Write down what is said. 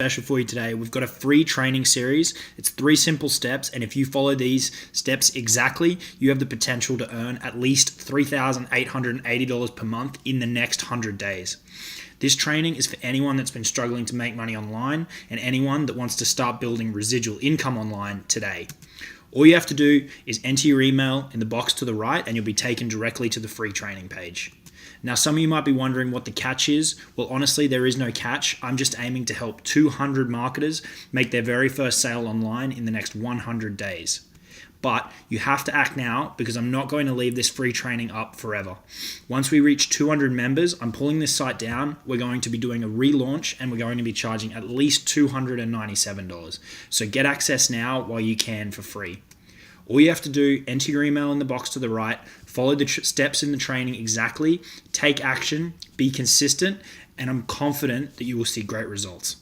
Special for you today. We've got a free training series. It's 3 simple steps, and if you follow these steps exactly, you have the potential to earn at least $3,880 per month in the next 100 days. This training is for anyone that's been struggling to make money online and anyone that wants to start building residual income online today. All you have to do is enter your email in the box to the right and you'll be taken directly to the free training page. Now, some of you might be wondering what the catch is. Well, honestly, there is no catch. I'm just aiming to help 200 marketers make their very first sale online in the next 100 days. But you have to act now because I'm not going to leave this free training up forever. Once we reach 200 members, I'm pulling this site down. We're going to be doing a relaunch and we're going to be charging at least $297. So get access now while you can for free. All you have to do, enter your email in the box to the right, follow the steps in the training exactly, take action, be consistent, and I'm confident that you will see great results.